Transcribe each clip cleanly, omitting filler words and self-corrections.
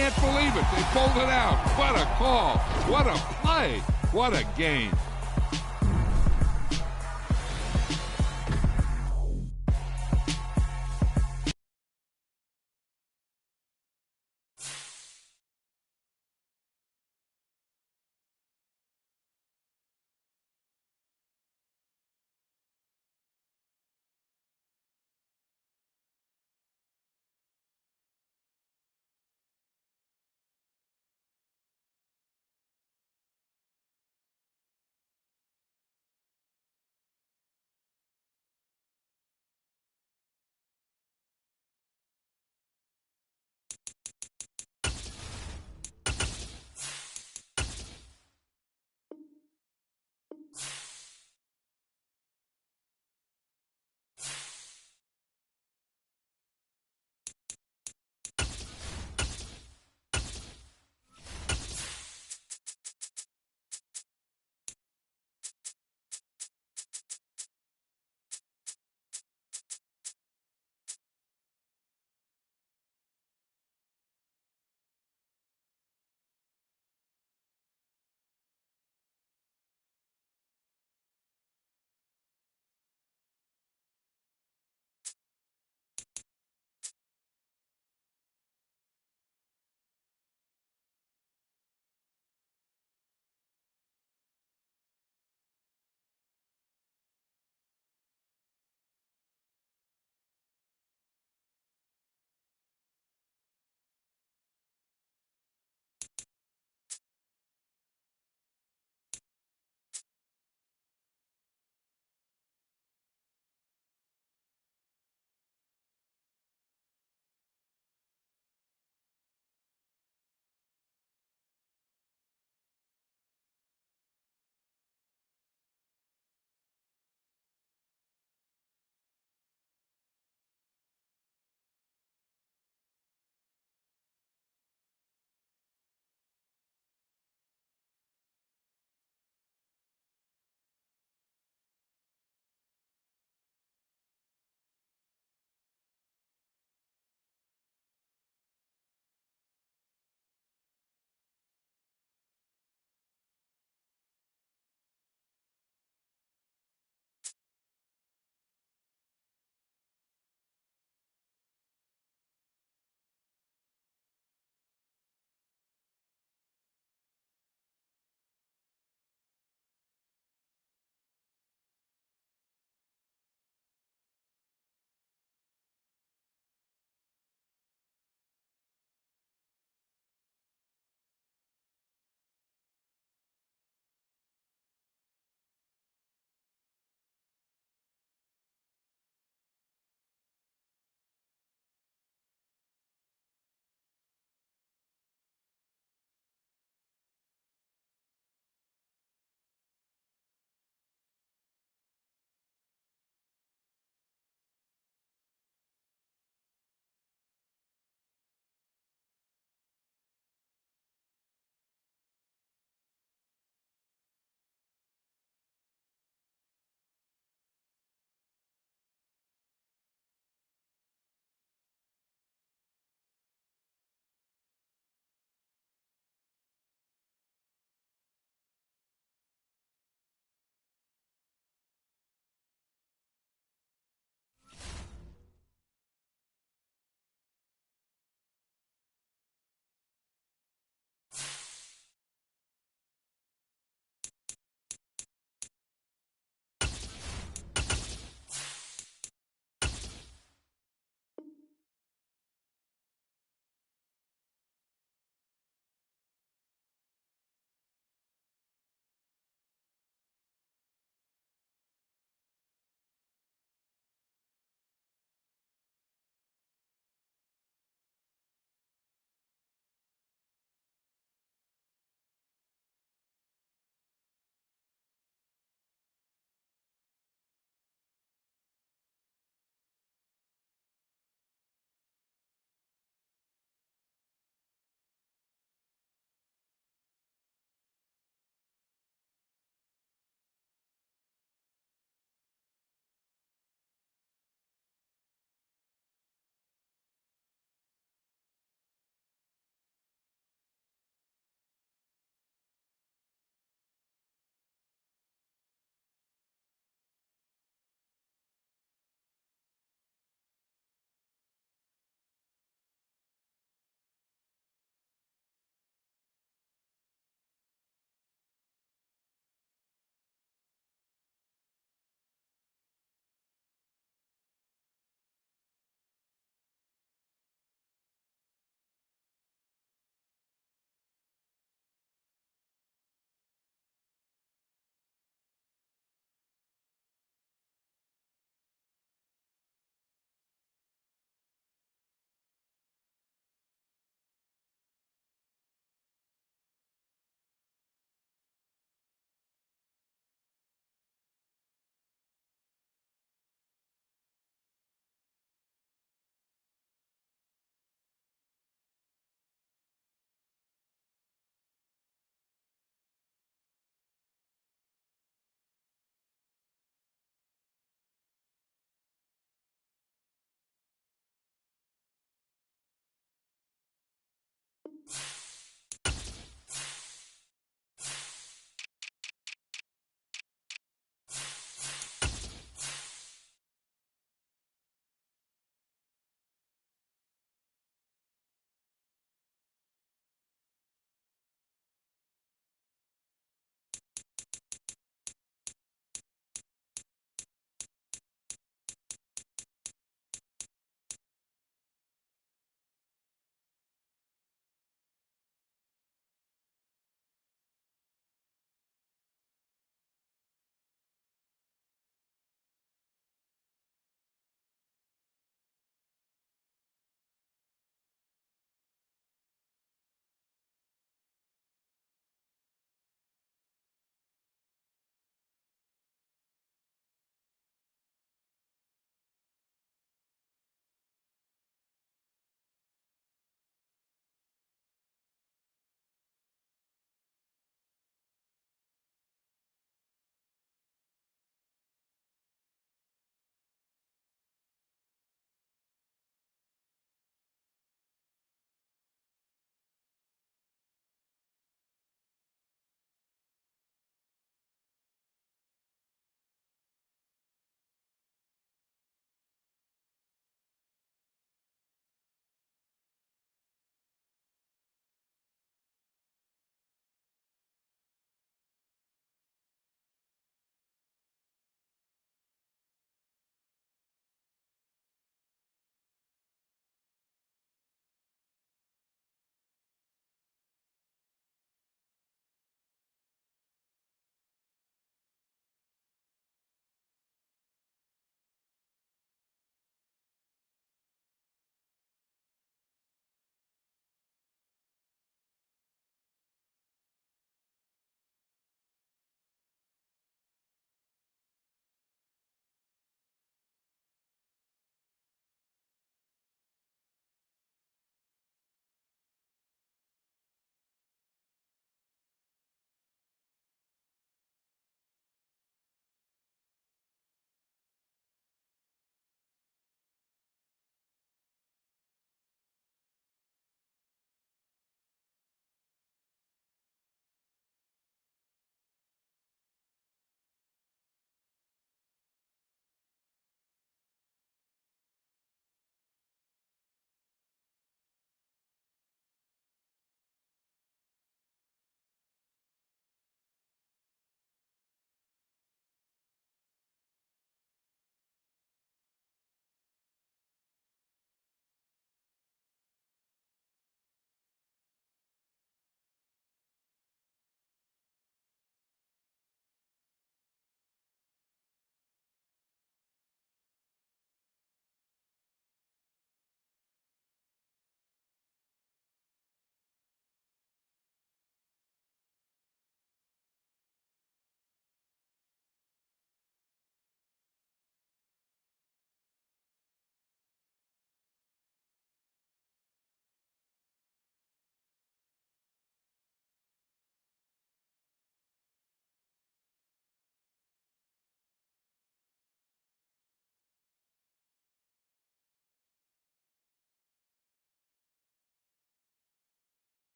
can't believe it. They pulled it out. What a call. What a play. What a game.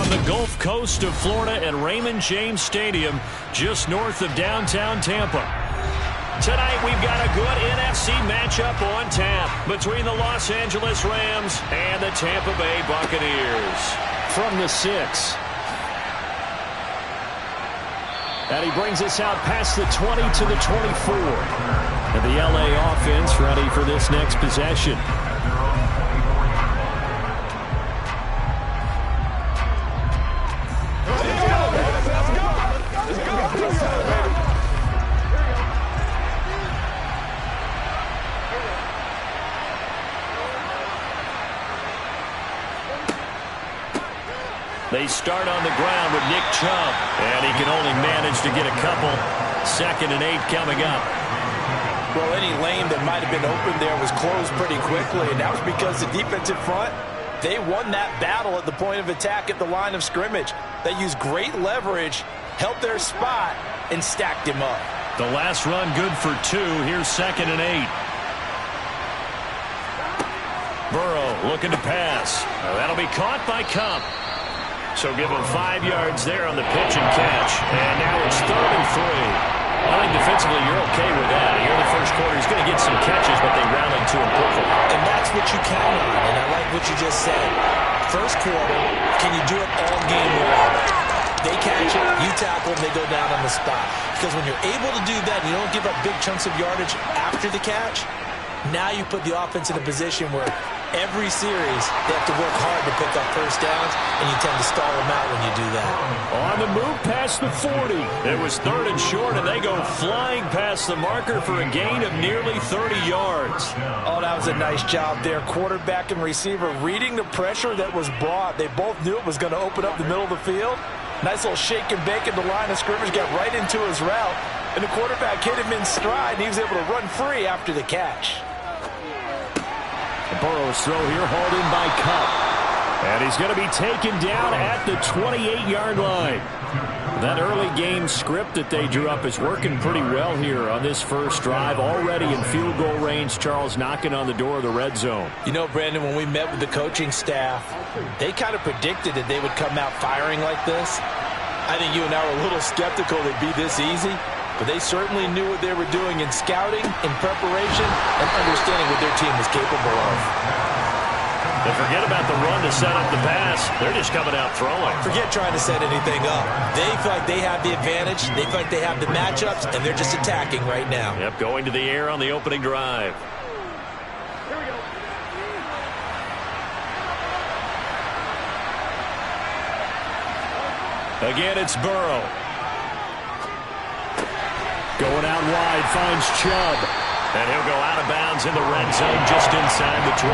from the Gulf Coast of Florida at Raymond James Stadium, just north of downtown Tampa. Tonight, we've got a good NFC matchup on tap between the Los Angeles Rams and the Tampa Bay Buccaneers. From the 6. And he brings us out past the 20 to the 24. And the LA offense ready for this next possession. They start on the ground with Nick Chubb, and he can only manage to get a couple. 2nd and 8 coming up. Well, any lane that might have been open there was closed pretty quickly, and that was because the defensive front, they won that battle at the point of attack at the line of scrimmage. They used great leverage, held their spot, and stacked him up. The last run good for 2. Here's 2nd and 8. Burrow looking to pass. That'll be caught by Kupp. So give him 5 yards there on the pitch and catch. And now it's 3rd and 3. I think defensively you're okay with that. Here in the first quarter, he's going to get some catches, but they rallied to him quickly. And that's what you count on, and I like what you just said. First quarter, can you do it all game long? They catch it, you tackle them, they go down on the spot. Because when you're able to do that, you don't give up big chunks of yardage after the catch, now you put the offense in a position where every series they have to work hard to pick up first downs, and you tend to stall them out when you do that. On the move past the 40. It was 3rd and short, and they go flying past the marker for a gain of nearly 30 yards. Oh, that was a nice job there. Quarterback and receiver reading the pressure that was brought. They both knew it was going to open up the middle of the field. Nice little shake and bake at the line of scrimmage, got right into his route, and the quarterback hit him in stride, and he was able to run free after the catch. Burrow's throw here hauled in by Kupp. And he's going to be taken down at the 28-yard line. That early game script that they drew up is working pretty well here on this first drive. Already in field goal range, Charles knocking on the door of the red zone. You know, Brandon, when we met with the coaching staff, they kind of predicted that they would come out firing like this. I think you and I were a little skeptical it'd be this easy. But they certainly knew what they were doing in scouting, in preparation, and understanding what their team was capable of. And forget about the run to set up the pass. They're just coming out throwing. Forget trying to set anything up. They feel like they have the advantage. They feel like they have the matchups, and they're just attacking right now. Yep, going to the air on the opening drive. Here we go. Again, it's Burrow. Going out wide, finds Chubb. And he'll go out of bounds in the red zone just inside the 20.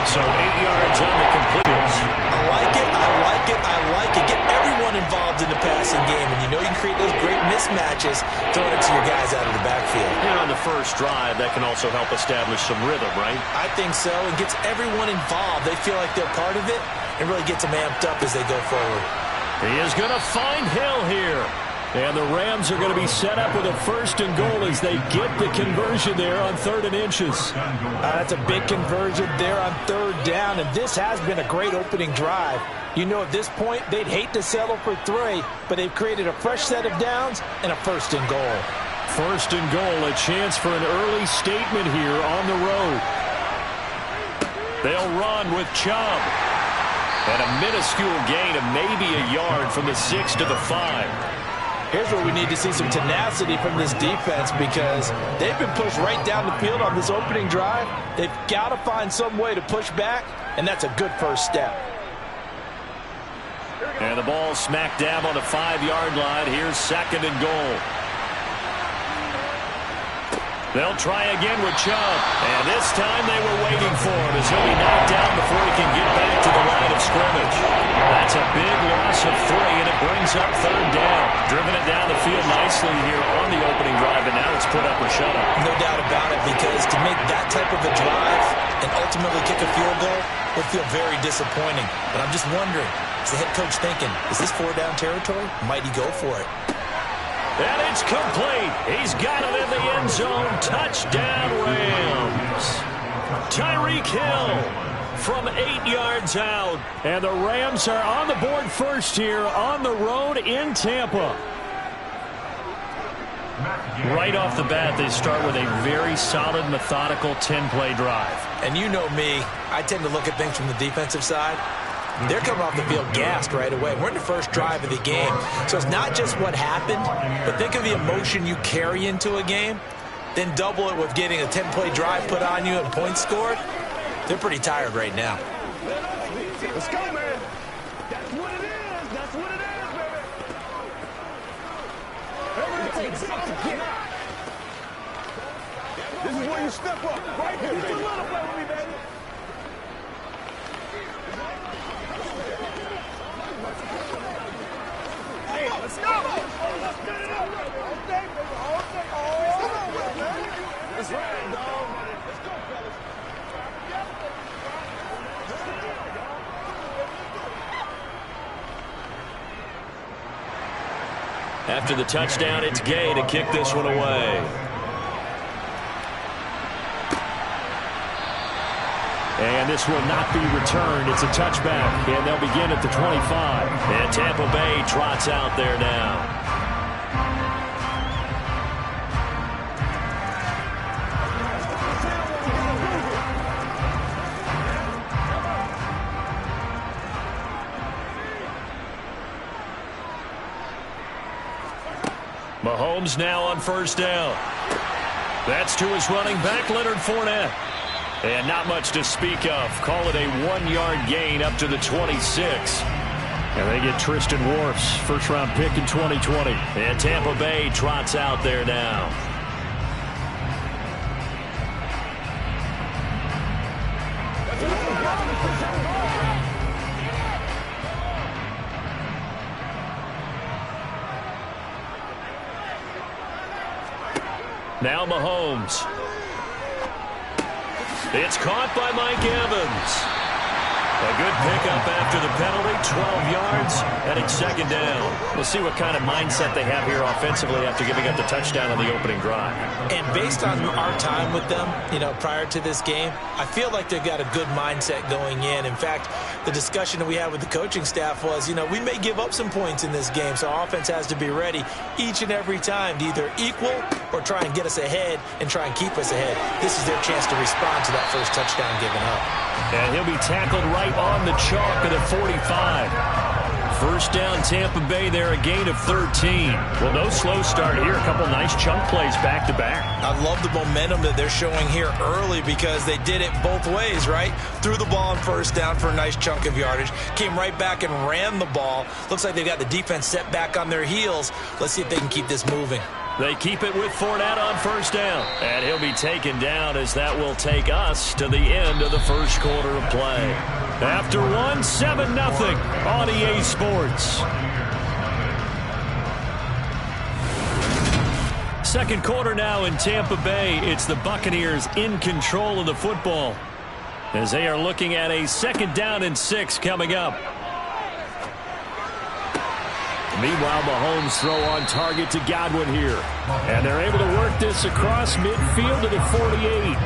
So 8 yards on the completion. I like it, I like it, I like it. Get everyone involved in the passing game. And you know you can create those great mismatches throwing it to your guys out of the backfield. And on the first drive, that can also help establish some rhythm, right? I think so. It gets everyone involved. They feel like they're part of it and really gets them amped up as they go forward. He is going to find Hill here. And the Rams are going to be set up with a 1st and goal as they get the conversion there on 3rd and inches. That's a big conversion there on 3rd down, and this has been a great opening drive. You know, at this point, they'd hate to settle for 3, but they've created a fresh set of downs and a 1st and goal. 1st and goal, a chance for an early statement here on the road. They'll run with Chubb. And a minuscule gain of maybe a yard from the 6 to the 5. Here's where we need to see some tenacity from this defense because they've been pushed right down the field on this opening drive. They've got to find some way to push back, and that's a good first step. And the ball smack dab on the 5-yard line. Here's 2nd and goal. They'll try again with Chubb. And this time they were waiting for him as he'll be knocked down before he can get back to the line of scrimmage. That's a big loss of 3, and it brings up 3rd down. Driven it down the field nicely here on the opening drive, and now it's put up or shut up. No doubt about it, because to make that type of a drive and ultimately kick a field goal would feel very disappointing. But I'm just wondering, is the head coach thinking, is this 4-down territory? Might he go for it? And it's complete. He's got it in the end zone. Touchdown, Rams. Tyreek Hill from 8 yards out. And the Rams are on the board first here on the road in Tampa. Right off the bat, they start with a very solid, methodical 10-play drive. And you know me, I tend to look at things from the defensive side. They're coming off the field gassed right away. We're in the first drive of the game. So it's not just what happened, but think of the emotion you carry into a game. Then double it with getting a 10-play drive put on you and points scored. They're pretty tired right now. Let's go, man. That's what it is. That's what it is, baby. This is where you step up, right here, baby. Just a little play with me, baby. Hey, let's go. Let's get it up. All day, baby. All day. Come on, man. That's right, dog. Let's go, fellas. After the touchdown, it's Gay to kick this one away. And this will not be returned. It's a touchback, and they'll begin at the 25. And Tampa Bay trots out there now. Mahomes now on first down. That's to his running back, Leonard Fournette. And not much to speak of. Call it a 1-yard gain up to the 26. And they get Tristan Wirfs, first-round pick in 2020. And Tampa Bay trots out there now. Now Mahomes. It's caught by Mike Evans. A good pickup after the penalty, 12 yards, and it's second down. We'll see what kind of mindset they have here offensively after giving up the touchdown on the opening drive. And based on our time with them, prior to this game, I feel like they've got a good mindset going in. In fact, the discussion that we had with the coaching staff was, we may give up some points in this game, so our offense has to be ready each and every time to either equal or try and get us ahead and try and keep us ahead. This is their chance to respond to that first touchdown given up. And he'll be tackled right on the chalk of the 45. First down, Tampa Bay there, a gain of 13. Well, no slow start here. A couple nice chunk plays back-to-back. I love the momentum that they're showing here early because they did it both ways, right? Threw the ball on first down for a nice chunk of yardage. Came right back and ran the ball. Looks like they've got the defense set back on their heels. Let's see if they can keep this moving. They keep it with Fournette on first down. And he'll be taken down as that will take us to the end of the first quarter of play. After 7-0 on EA Sports. Second quarter now in Tampa Bay. It's the Buccaneers in control of the football as they are looking at a 2nd down and 6 coming up. Meanwhile, Mahomes throw on target to Godwin here. And they're able to work this across midfield to the 48.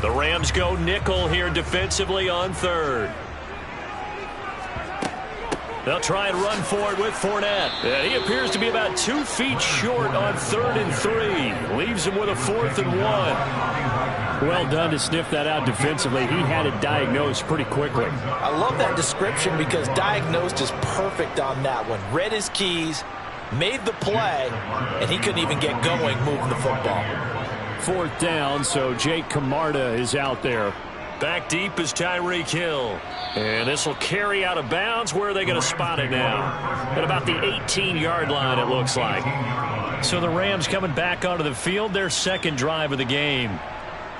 The Rams go nickel here defensively on 3rd. They'll try and run for it with Fournette. And he appears to be about 2 feet short on 3rd and 3. Leaves him with a 4th and 1. Well done to sniff that out defensively. He had it diagnosed pretty quickly. I love that description because diagnosed is perfect on that one. Read his keys, made the play, and he couldn't even get going moving the football. 4th down, so Jake Camarda is out there. Back deep is Tyreek Hill. And this will carry out of bounds. Where are they going to spot it now? At about the 18-yard line, it looks like. So the Rams coming back onto the field, their 2nd drive of the game.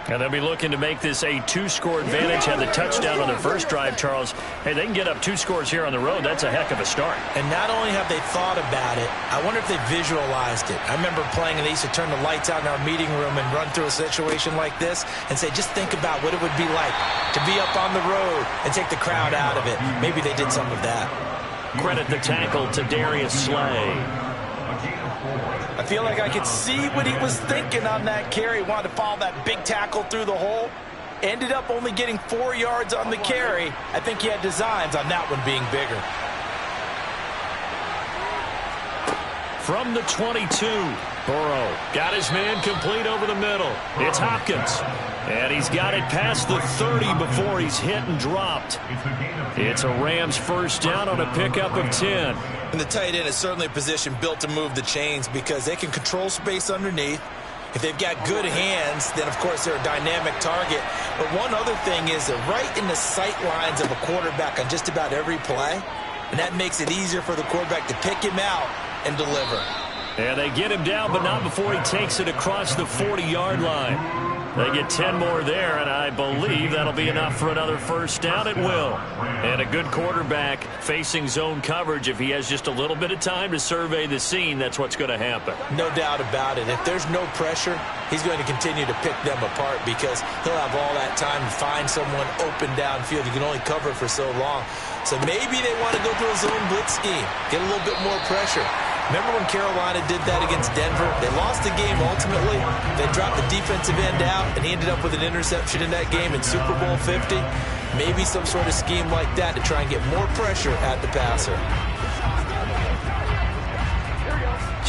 And they'll be looking to make this a 2-score advantage. Had the touchdown on their first drive, Charles. Hey, they can get up 2 scores here on the road. That's a heck of a start. And not only have they thought about it, I wonder if they visualized it. I remember playing and they used to turn the lights out in our meeting room and run through a situation like this and say, just think about what it would be like to be up on the road and take the crowd out of it. Maybe they did some of that. Credit the tackle to Darius Slay. I feel like I could see what he was thinking on that carry. Wanted to follow that big tackle through the hole. Ended up only getting 4 yards on the carry. I think he had designs on that one being bigger. From the 22, Burrow got his man complete over the middle. It's Hopkins. And he's got it past the 30 before he's hit and dropped. It's a Rams first down on a pickup of 10. And the tight end is certainly a position built to move the chains because they can control space underneath. If they've got good hands, then, of course, they're a dynamic target. But one other thing is they're right in the sight lines of a quarterback on just about every play. And that makes it easier for the quarterback to pick him out and deliver. And they get him down, but not before he takes it across the 40-yard line. They get 10 more there, and I believe that'll be enough for another first down. It will. And a good quarterback facing zone coverage. If he has just a little bit of time to survey the scene, that's what's going to happen. No doubt about it. If there's no pressure, he's going to continue to pick them apart because he'll have all that time to find someone open downfield. You can only cover for so long. So maybe they want to go through a zone blitz scheme, get a little bit more pressure. Remember when Carolina did that against Denver? They lost the game ultimately. They dropped the defensive end out, and he ended up with an interception in that game in Super Bowl 50. Maybe some sort of scheme like that to try and get more pressure at the passer.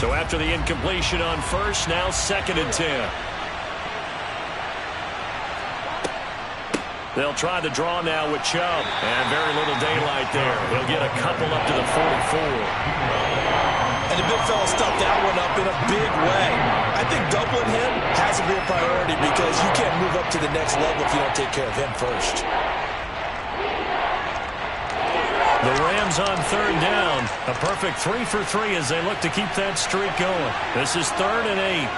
So after the incompletion on first, now 2nd and 10. They'll try the draw now with Chubb, and very little daylight there. He'll get a couple up to the 44. And the big fella stuffed that one up in a big way. I think doubling him has a real priority because you can't move up to the next level if you don't take care of him first. The Rams on 3rd down. A perfect 3 for 3 as they look to keep that streak going. This is 3rd and 8.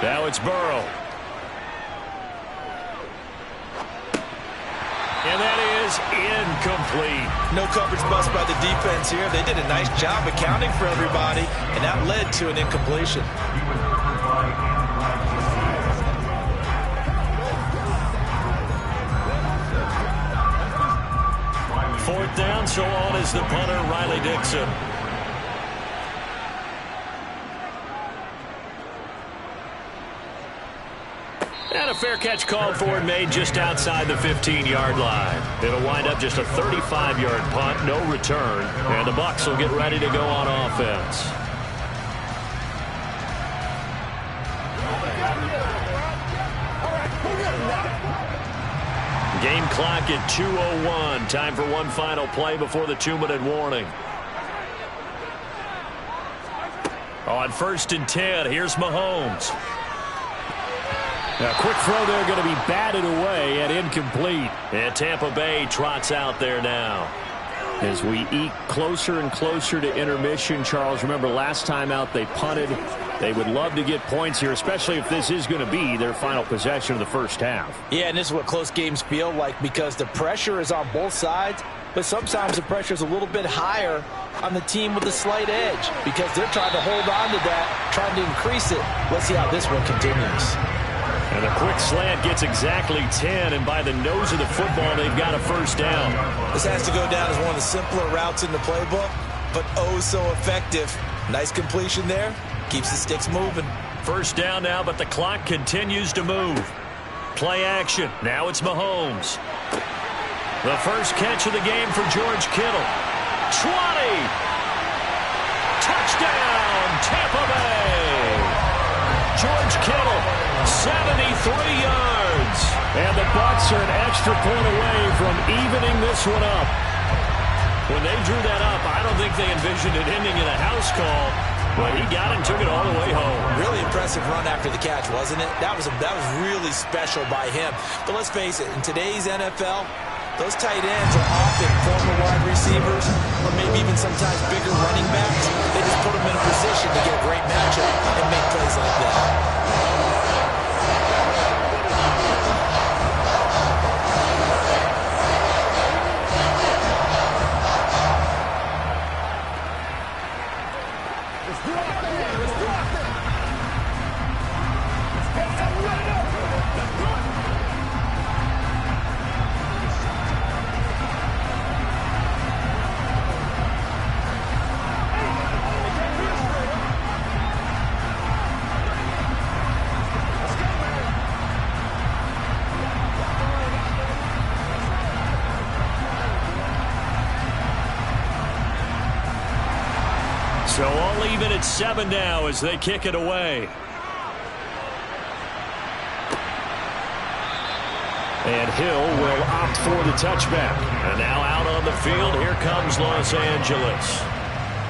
Now it's Burrow. And that is incomplete. No coverage bust by the defense here. They did a nice job accounting for everybody, and that led to an incompletion. Fourth down, so on is the punter, Riley Dixon. And a fair catch called for and made just outside the 15-yard line. It'll wind up just a 35-yard punt, no return, and the Bucs will get ready to go on offense. Game clock at 2:01. Time for one final play before the 2-minute warning. On 1st and 10, here's Mahomes. A quick throw there going to be batted away and incomplete. And Tampa Bay trots out there now. As we eke closer and closer to intermission, Charles, remember last time out they punted. They would love to get points here, especially if this is going to be their final possession of the first half. Yeah, and this is what close games feel like because the pressure is on both sides, but sometimes the pressure is a little bit higher on the team with the slight edge because they're trying to hold on to that, trying to increase it. Let's see how this one continues. And a quick slant gets exactly 10, and by the nose of the football, they've got a first down. This has to go down as one of the simpler routes in the playbook, but oh so effective. Nice completion there. Keeps the sticks moving. First down now, but the clock continues to move. Play action. Now it's Mahomes. The first catch of the game for George Kittle. 20! Touchdown, Tampa Bay! George Kittle, 73 yards. And the Bucs are an extra point away from evening this one up. When they drew that up, I don't think they envisioned it ending in a house call. But he got it and took it all the way home. Really impressive run after the catch, wasn't it? That was really special by him. But let's face it, in today's NFL, those tight ends are often former wide receivers or maybe even sometimes bigger running backs. They just put them in a position to get a great matchup and make plays like that. So all even at 7 now as they kick it away. And Hill will opt for the touchback. And now out on the field, here comes Los Angeles.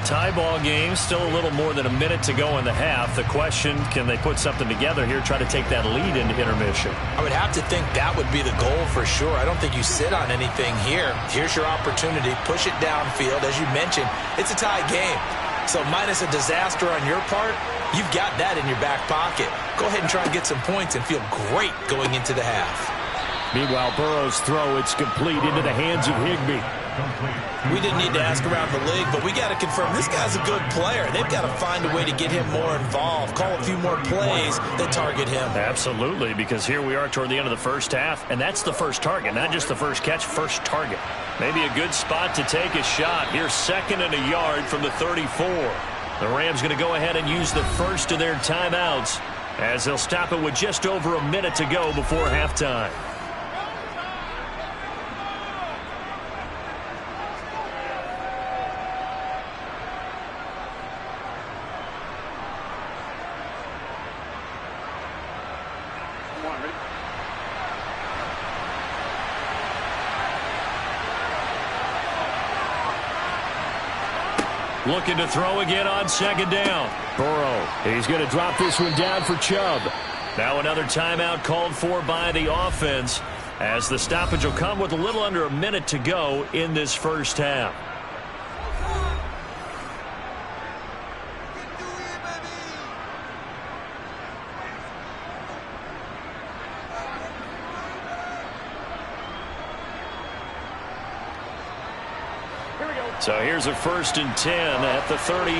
Tie ball game, still a little more than a minute to go in the half. The question, can they put something together here, try to take that lead into intermission? I would have to think that would be the goal for sure. I don't think you sit on anything here. Here's your opportunity. Push it downfield. As you mentioned, it's a tie game. So minus a disaster on your part, you've got that in your back pocket. Go ahead and try and get some points and feel great going into the half. Meanwhile, Burrow's throw, it's complete into the hands of Higbee. We didn't need to ask around the league, but we got to confirm this guy's a good player. They've got to find a way to get him more involved, call a few more plays that target him. Absolutely, because here we are toward the end of the first half, and that's the first target, not just the first catch, first target. Maybe a good spot to take a shot. Here's 2nd and a yard from the 34. The Rams going to go ahead and use the first of their timeouts as they'll stop it with just over a minute to go before halftime. Looking to throw again on 2nd down. Burrow, he's going to drop this one down for Chubb. Now another timeout called for by the offense as the stoppage will come with a little under a minute to go in this first half. So here's a 1st and 10 at the 38.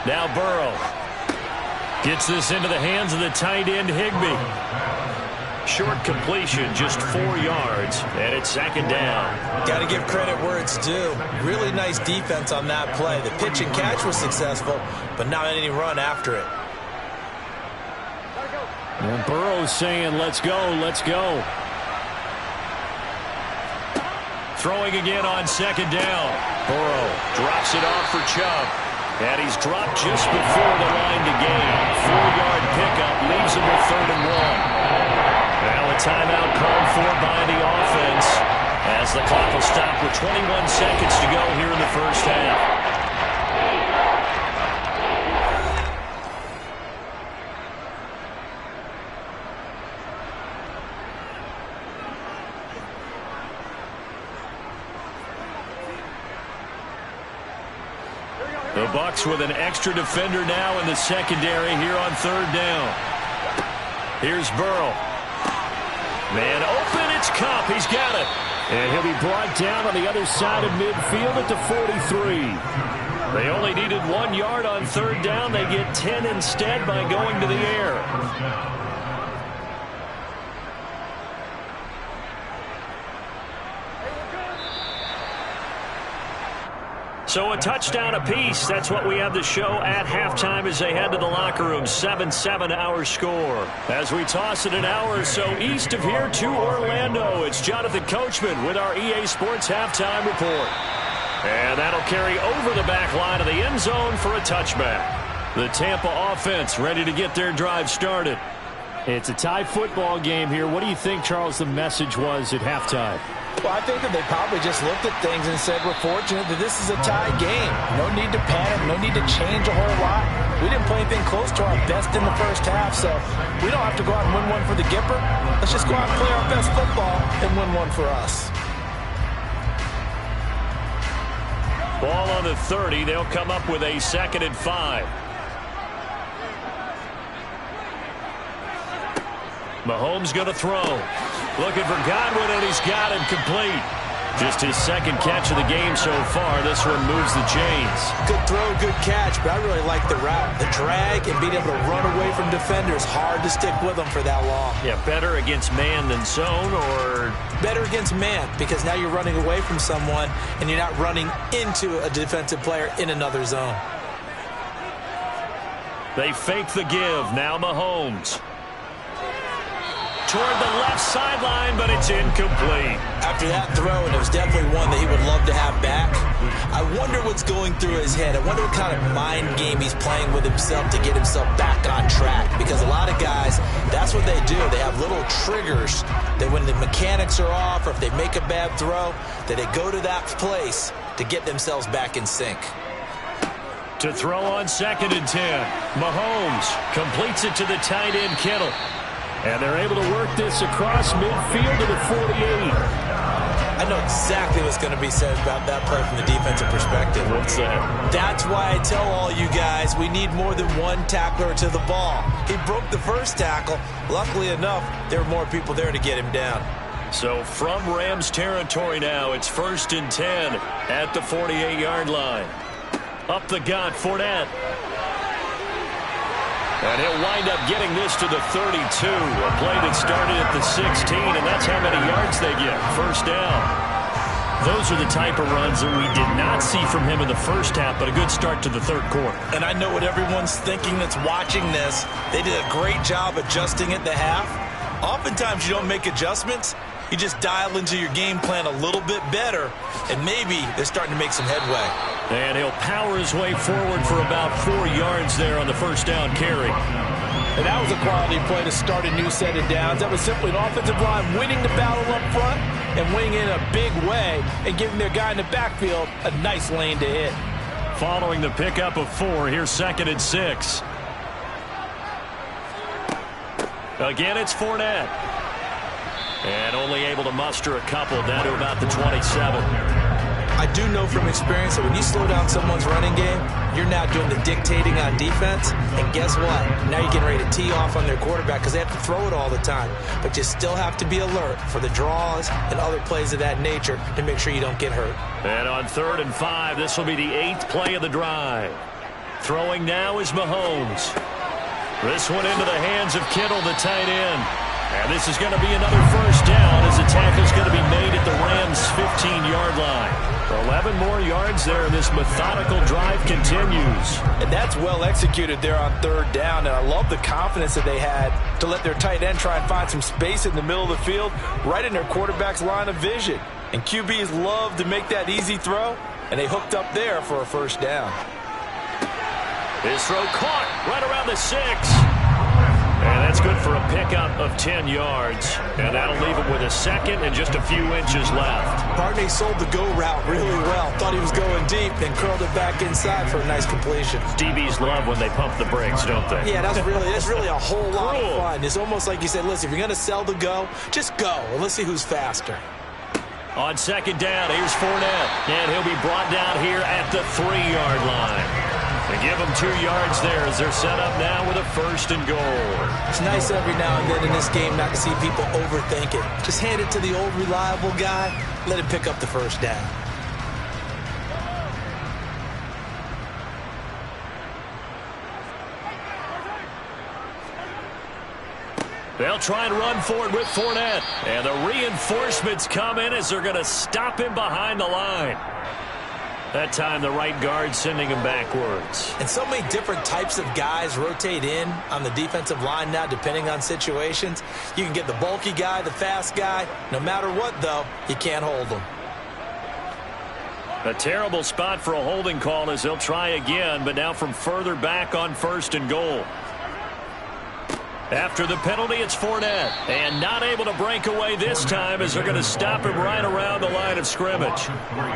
Now Burrow gets this into the hands of the tight end Higbee. Short completion, just 4 yards, and it's 2nd down. Got to give credit where it's due. Really nice defense on that play. The pitch and catch was successful, but not any run after it. And Burrow's saying, let's go, let's go. Throwing again on 2nd down. Burrow drops it off for Chubb. And he's dropped just before the line to gain. 4-yard pickup leaves him with 3rd and 1. Now a timeout called for by the offense as the clock will stop with 21 seconds to go here in the first half. The Bucs with an extra defender now in the secondary here on 3rd down. Here's Burrow. Man open, it's Kupp. He's got it. And he'll be brought down on the other side of midfield at the 43. They only needed 1 yard on 3rd down. They get 10 instead by going to the air. So a touchdown apiece. That's what we have to show at halftime as they head to the locker room. 7-7 our score. As we toss it an hour or so east of here to Orlando, it's Jonathan Coachman with our EA Sports Halftime Report. And that'll carry over the back line of the end zone for a touchback. The Tampa offense ready to get their drive started. It's a tie football game here. What do you think, Charles, the message was at halftime? Well, I think that they probably just looked at things and said, we're fortunate that this is a tie game. No need to panic, no need to change a whole lot. We didn't play anything close to our best in the first half, so we don't have to go out and win one for the Gipper. Let's just go out and play our best football and win one for us. Ball on the 30. They'll come up with a 2nd and 5. Mahomes going to throw. Looking for Godwin, and he's got him complete. Just his 2nd catch of the game so far. This one moves the chains. Good throw, good catch, but I really like the route. The drag and being able to run away from defenders. Hard to stick with them for that long. Yeah, better against man than zone, or? Better against man, because now you're running away from someone, and you're not running into a defensive player in another zone. They fake the give. Now Mahomes. toward the left sideline, but it's incomplete. After that throw, and it was definitely one that he would love to have back, I wonder what's going through his head. I wonder what kind of mind game he's playing with himself to get himself back on track. Because a lot of guys, that's what they do. They have little triggers that when the mechanics are off or if they make a bad throw, that they go to that place to get themselves back in sync. To throw on 2nd and 10. Mahomes completes it to the tight end, Kittle. And they're able to work this across midfield to the 48. I know exactly what's going to be said about that play from the defensive perspective. What's that? That's why I tell all you guys we need more than one tackler to the ball. He broke the first tackle. Luckily enough, there were more people there to get him down. So from Rams territory now, it's 1st and 10 at the 48-yard line. Up the gut, Fournette. And he'll wind up getting this to the 32. A play that started at the 16, and that's how many yards they get. 1st down. Those are the type of runs that we did not see from him in the first half, but a good start to the 3rd quarter. And I know what everyone's thinking that's watching this. They did a great job adjusting at the half. Oftentimes you don't make adjustments. You just dial into your game plan a little bit better, and maybe they're starting to make some headway. And he'll power his way forward for about 4 yards there on the 1st down carry. And that was a quality play to start a new set of downs. That was simply an offensive line winning the battle up front and winning in a big way and giving their guy in the backfield a nice lane to hit. Following the pickup of 4, here's 2nd and 6. Again, it's Fournette. And only able to muster a couple down to about the 27. I do know from experience that when you slow down someone's running game, you're now doing the dictating on defense. And guess what? Now you're getting ready to tee off on their quarterback because they have to throw it all the time. But you still have to be alert for the draws and other plays of that nature to make sure you don't get hurt. And on 3rd and 5, this will be the 8th play of the drive. Throwing now is Mahomes. This one into the hands of Kittle, the tight end. And this is going to be another 1st down as the tackle's going to be made at the Rams' 15-yard line. 11 more yards there, and this methodical drive continues. And that's well executed there on 3rd down, and I love the confidence that they had to let their tight end try and find some space in the middle of the field, right in their quarterback's line of vision. And QBs love to make that easy throw, and they hooked up there for a 1st down. His throw caught right around the 6. And that's good for a pickup of 10 yards. And that'll leave him with a 2nd and just a few inches left. Barney sold the go route really well. Thought he was going deep, then curled it back inside for a nice completion. DBs love when they pump the brakes, don't they? Yeah, that's really a whole lot of fun. It's almost like you said, listen, if you're going to sell the go, just go. And let's see who's faster. On 2nd down, here's Fournette. And he'll be brought down here at the 3-yard line. They give them 2 yards there as they're set up now with a 1st and goal. It's nice every now and then in this game not to see people overthink it. Just hand it to the old reliable guy, let him pick up the 1st down. They'll try and run forward with Fournette. And the reinforcements come in as they're going to stop him behind the line. That time, the right guard sending him backwards. And so many different types of guys rotate in on the defensive line now, depending on situations. You can get the bulky guy, the fast guy. No matter what, though, you can't hold them. A terrible spot for a holding call as they'll try again, but now from further back on 1st and goal. After the penalty, it's Fournette. And not able to break away this time as they're going to stop him right around the line of scrimmage.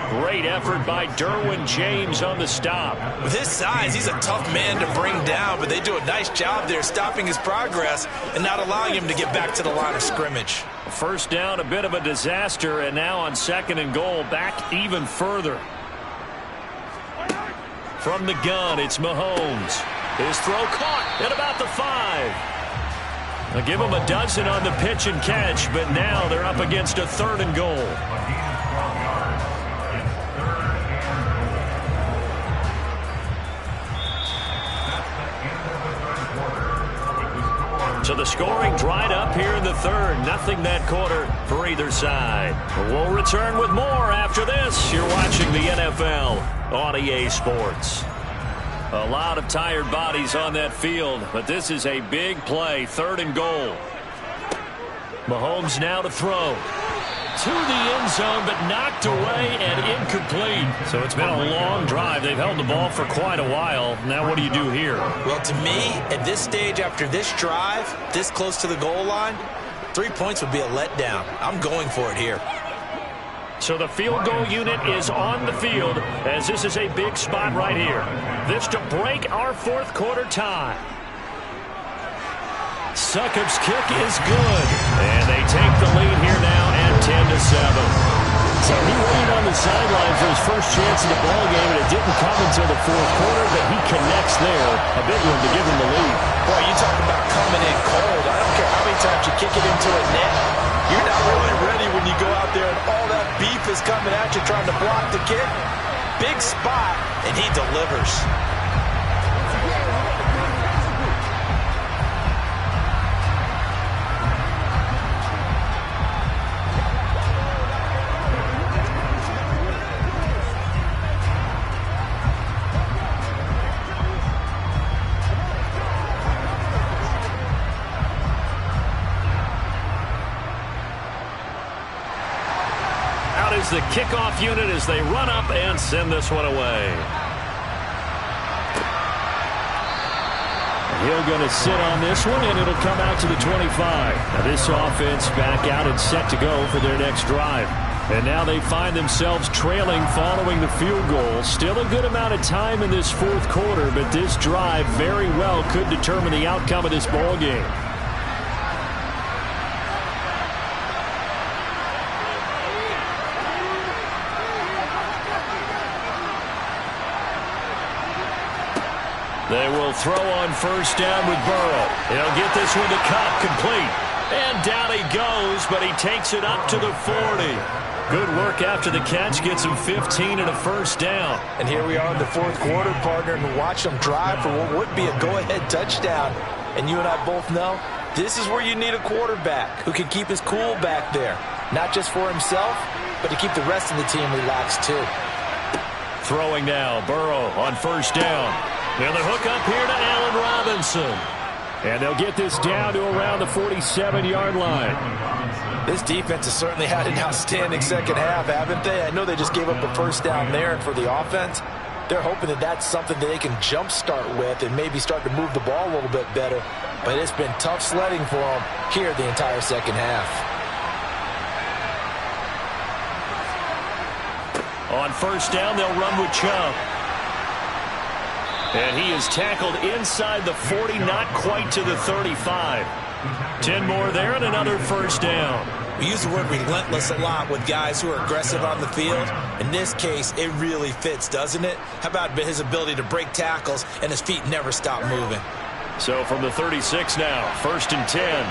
Great effort by Derwin James on the stop. With his size, he's a tough man to bring down, but they do a nice job there stopping his progress and not allowing him to get back to the line of scrimmage. 1st down, a bit of a disaster, and now on 2nd and goal, back even further. From the gun, it's Mahomes. His throw caught at about the 5. They'll give him a dozen on the pitch and catch, but now they're up against a 3rd and goal. So the scoring dried up here in the 3rd. Nothing that quarter for either side. We'll return with more after this. You're watching the NFL on EA Sports. A lot of tired bodies on that field, but this is a big play, 3rd and goal. Mahomes now to throw. To the end zone, but knocked away and incomplete. So it's been a long drive. They've held the ball for quite a while. Now what do you do here? Well, to me, at this stage after this drive, this close to the goal line, 3 points would be a letdown. I'm going for it here. So the field goal unit is on the field as this is a big spot right here. This to break our fourth quarter tie. Succop's kick is good. And they take the lead here now at 10-7. So he waited on the sideline for his first chance in the ball game, and it didn't come until the fourth quarter, but he connects there. A big one to give him the lead. Boy, you talk about coming in cold. I don't care how many times you kick it into a net. You're not really ready when you go out there and all that beef is coming at you trying to block the kick. Big spot, and he delivers. The kickoff unit as they run up and send this one away. Hill going to sit on this one, and it'll come out to the 25. Now this offense back out and set to go for their next drive. And now they find themselves trailing following the field goal. Still a good amount of time in this fourth quarter, but this drive very well could determine the outcome of this ball game. They will throw on first down with Burrow. He'll get this one to Kupp, complete. And down he goes, but he takes it up to the 40. Good work after the catch, gets him 15 and a first down. And here we are in the fourth quarter, partner, and watch them drive for what would be a go-ahead touchdown. And you and I both know this is where you need a quarterback who can keep his cool back there. Not just for himself, but to keep the rest of the team relaxed too. Throwing now, Burrow on first down. Now the hook up here to Allen Robinson. And they'll get this down to around the 47-yard line. This defense has certainly had an outstanding second half, haven't they? I know they just gave up a first down there, and for the offense, they're hoping that that's something that they can jumpstart with and maybe start to move the ball a little bit better. But it's been tough sledding for them here the entire second half. On first down, they'll run with Chubb. And he is tackled inside the 40, not quite to the 35. 10 more there and another first down. We use the word relentless a lot with guys who are aggressive on the field. In this case, it really fits, doesn't it? How about his ability to break tackles and his feet never stop moving? So from the 36 now, 1st and 10.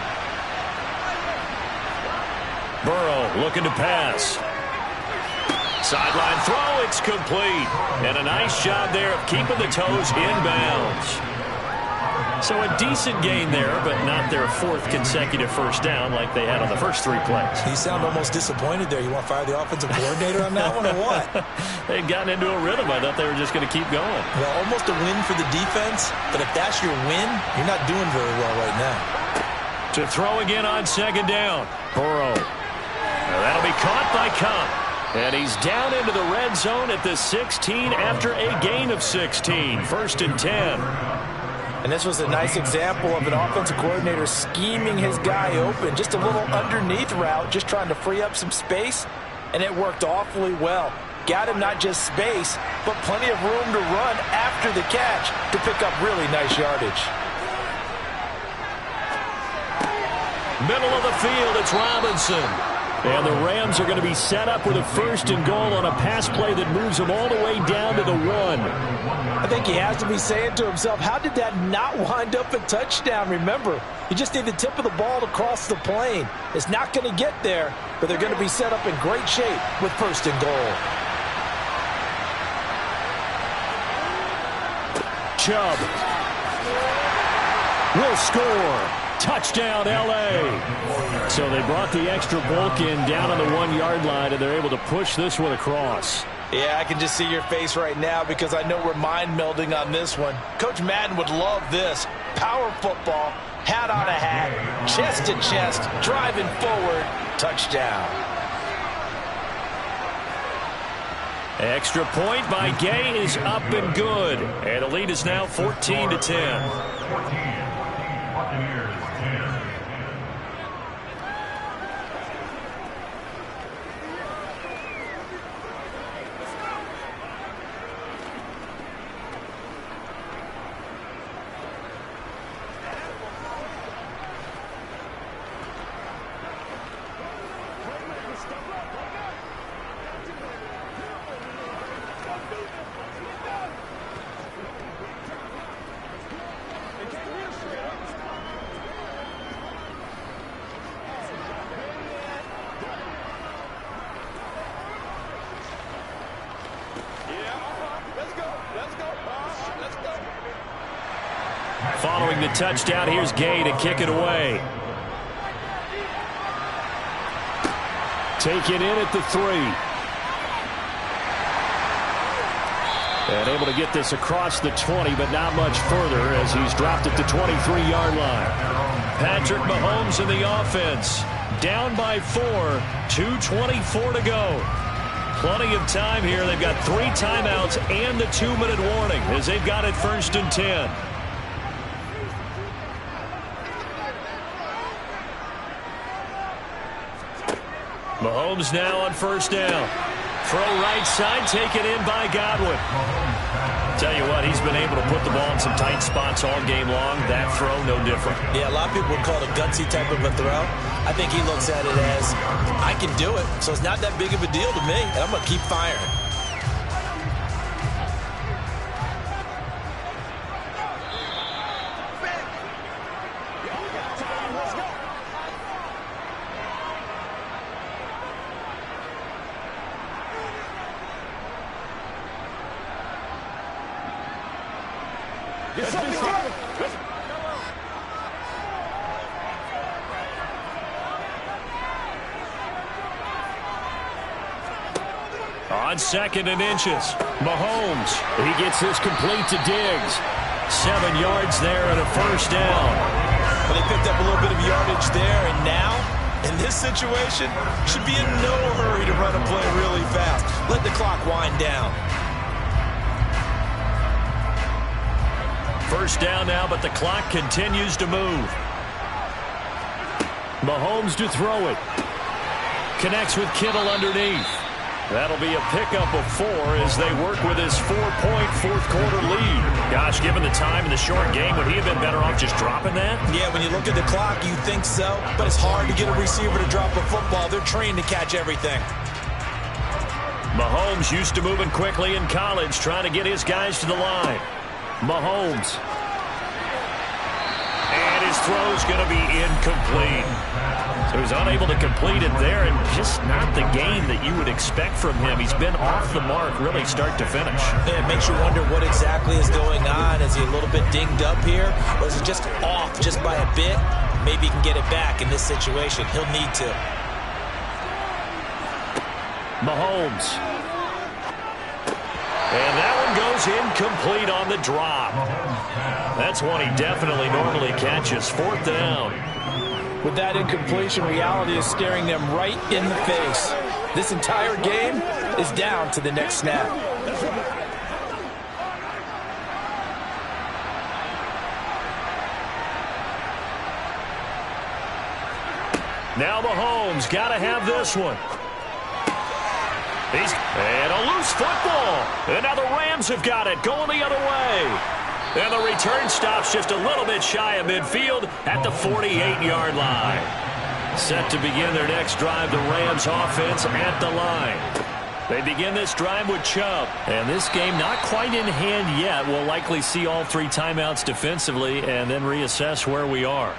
Burrow looking to pass. Sideline throw, it's complete. And a nice job there of keeping the toes inbounds. So a decent gain there, but not their 4th consecutive first down like they had on the first 3 plays. You sound almost disappointed there. You want to fire the offensive coordinator on that one or what? They'd gotten into a rhythm. I thought they were just going to keep going. Well, almost a win for the defense, but if that's your win, you're not doing very well right now. To throw again on 2nd down. Burrow. Now that'll be caught by Kupp. And he's down into the red zone at the 16 after a gain of 16. 1st and 10. And this was a nice example of an offensive coordinator scheming his guy open. Just a little underneath route, just trying to free up some space. And it worked awfully well. Got him not just space, but plenty of room to run after the catch to pick up really nice yardage. Middle of the field, it's Robinson. And the Rams are going to be set up with a 1st and goal on a pass play that moves them all the way down to the 1. I think he has to be saying to himself, how did that not wind up a touchdown? Remember, you just need the tip of the ball to cross the plane. It's not going to get there, but they're going to be set up in great shape with 1st and goal. Chubb will score. Touchdown, L.A. So they brought the extra bulk in down on the 1-yard line, and they're able to push this one across. Yeah, I can just see your face right now because I know we're mind melding on this one. Coach Madden would love this. Power football, Hat on a hat, chest to chest, driving forward, touchdown. Extra point by Gay is up and good. And the lead is now 14-10. Following the touchdown, here's Gay to kick it away. Take it in at the 3. And able to get this across the 20, but not much further as he's dropped at the 23-yard line. Patrick Mahomes in the offense. Down by 4, 2:24 to go. Plenty of time here. They've got 3 timeouts and the 2-minute warning as they've got it 1st and 10. Mahomes now on 1st down. Throw right side, taken in by Godwin. Tell you what, he's been able to put the ball in some tight spots all game long. That throw, no different. Yeah, a lot of people would call it a gutsy type of a throw. I think he looks at it as, I can do it, so it's not that big of a deal to me, and I'm going to keep firing. On 2nd and inches, Mahomes. He gets this complete to Diggs. 7 yards there and a 1st down. Well, they picked up a little bit of yardage there, and now, in this situation, should be in no hurry to run a play really fast. Let the clock wind down. 1st down now, but the clock continues to move. Mahomes to throw it. Connects with Kittle underneath. That'll be a pickup of 4 as they work with his 4-point 4th-quarter lead. Gosh, given the time in the short game, would he have been better off just dropping that? Yeah, when you look at the clock, you think so, but it's hard to get a receiver to drop a football. They're trained to catch everything. Mahomes used to moving quickly in college, trying to get his guys to the line. Mahomes. And his throw's going to be incomplete. So he's unable to complete it there, and just not the game that you would expect from him. He's been off the mark really start to finish. It makes you wonder what exactly is going on. Is he a little bit dinged up here, or is it just off just by a bit? Maybe he can get it back in this situation. He'll need to. Mahomes. And that one goes incomplete on the drop. That's one he definitely normally catches. 4th down. With that incompletion, reality is staring them right in the face. This entire game is down to the next snap. Now Mahomes got to have this one. And a loose football. And now the Rams have got it, going the other way. And the return stops just a little bit shy of midfield at the 48-yard line. Set to begin their next drive, the Rams offense at the line. They begin this drive with Chubb. And this game not quite in hand yet. We'll likely see all 3 timeouts defensively and then reassess where we are.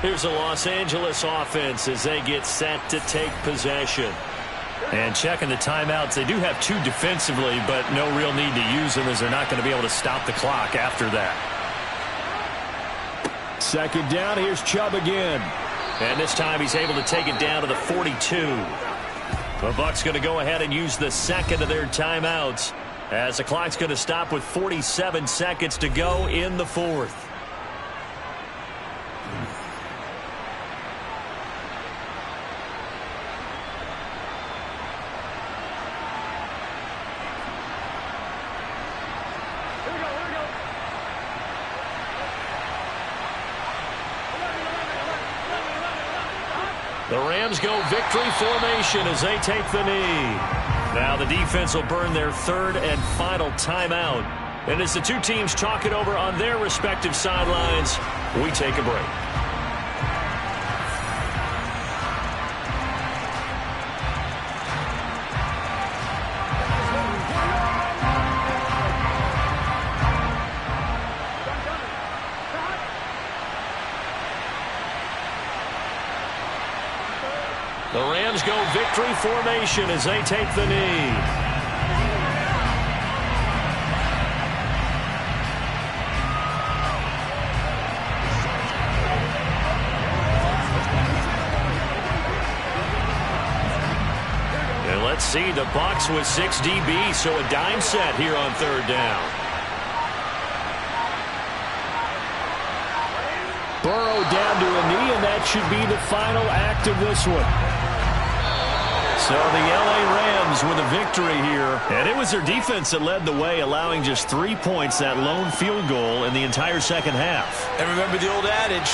Here's the Los Angeles offense as they get set to take possession. And checking the timeouts, they do have 2 defensively, but no real need to use them as they're not going to be able to stop the clock after that. 2nd down, here's Chubb again. And this time he's able to take it down to the 42. The Bucs going to go ahead and use the second of their timeouts as the clock's going to stop with 47 seconds to go in the fourth. The Rams go victory formation as they take the knee. Now the defense will burn their third and final timeout. And as the two teams talk it over on their respective sidelines, we take a break. The Rams go victory formation as they take the knee. And let's see, the Bucs with 6 DBs, so a dime set here on third down. Burrow down to a knee, and that should be the final act of this one. So the L.A. Rams with a victory here. And it was their defense that led the way, allowing just 3 points, that lone field goal in the entire second half. And remember the old adage,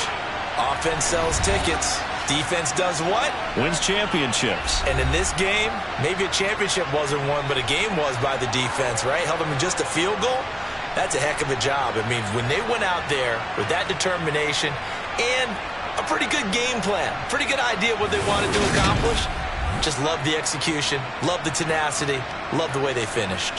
offense sells tickets. Defense does what? Wins championships. And in this game, maybe a championship wasn't won, but a game was by the defense, right? Held them in just a field goal. That's a heck of a job. I mean, when they went out there with that determination and a pretty good game plan, pretty good idea what they wanted to accomplish, just love the execution, love the tenacity, love the way they finished.